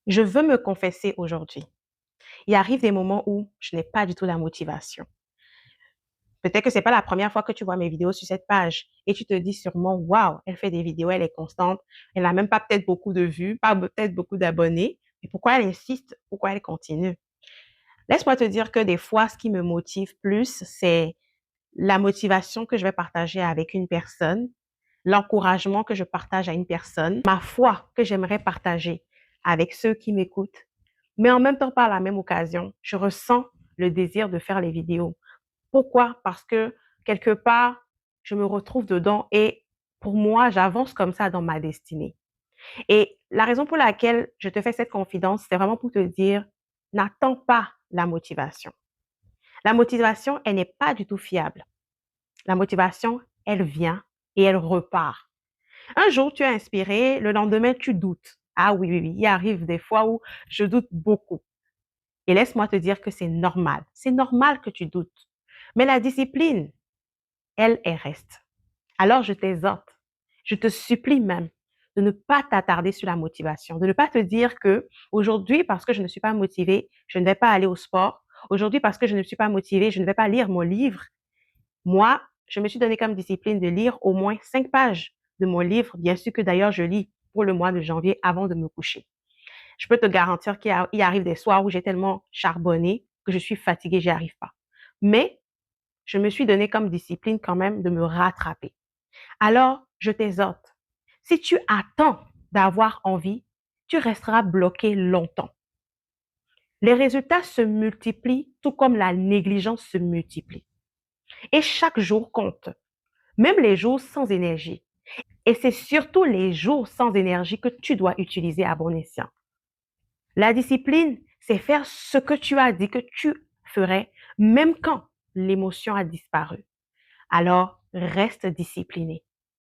Je veux me confesser aujourd'hui. Il arrive des moments où je n'ai pas du tout la motivation. Peut-être que c'est pas la première fois que tu vois mes vidéos sur cette page et tu te dis sûrement, waouh, elle fait des vidéos, elle est constante, elle n'a même pas peut-être beaucoup de vues, pas peut-être beaucoup d'abonnés, mais pourquoi elle insiste? Pourquoi elle continue? Laisse-moi te dire que des fois, ce qui me motive plus, c'est la motivation que je vais partager avec une personne, l'encouragement que je partage à une personne, ma foi que j'aimerais partager avec ceux qui m'écoutent. Mais en même temps, par la même occasion, je ressens le désir de faire les vidéos. Pourquoi? Parce que quelque part, je me retrouve dedans et pour moi, j'avance comme ça dans ma destinée. Et la raison pour laquelle je te fais cette confidence, c'est vraiment pour te dire, n'attends pas la motivation. La motivation, elle n'est pas du tout fiable. La motivation, elle vient et elle repart. Un jour, tu es inspiré, le lendemain, tu doutes. Ah oui, oui, oui, il arrive des fois où je doute beaucoup. Et laisse-moi te dire que c'est normal. C'est normal que tu doutes. Mais la discipline, elle reste. Alors, je t'exhorte, je te supplie même de ne pas t'attarder sur la motivation, de ne pas te dire que aujourd'hui, parce que je ne suis pas motivée, je ne vais pas aller au sport. Aujourd'hui, parce que je ne suis pas motivée, je ne vais pas lire mon livre. Moi, je me suis donné comme discipline de lire au moins 5 pages de mon livre. Bien sûr que d'ailleurs, je lis pour le mois de janvier avant de me coucher. Je peux te garantir qu'il arrive des soirs où j'ai tellement charbonné que je suis fatiguée, j'y arrive pas. Mais je me suis donné comme discipline quand même de me rattraper. Alors, je t'exhorte. Si tu attends d'avoir envie, tu resteras bloqué longtemps. Les résultats se multiplient tout comme la négligence se multiplie. Et chaque jour compte, même les jours sans énergie. Et c'est surtout les jours sans énergie que tu dois utiliser à bon escient. La discipline, c'est faire ce que tu as dit que tu ferais, même quand l'émotion a disparu. Alors, reste discipliné.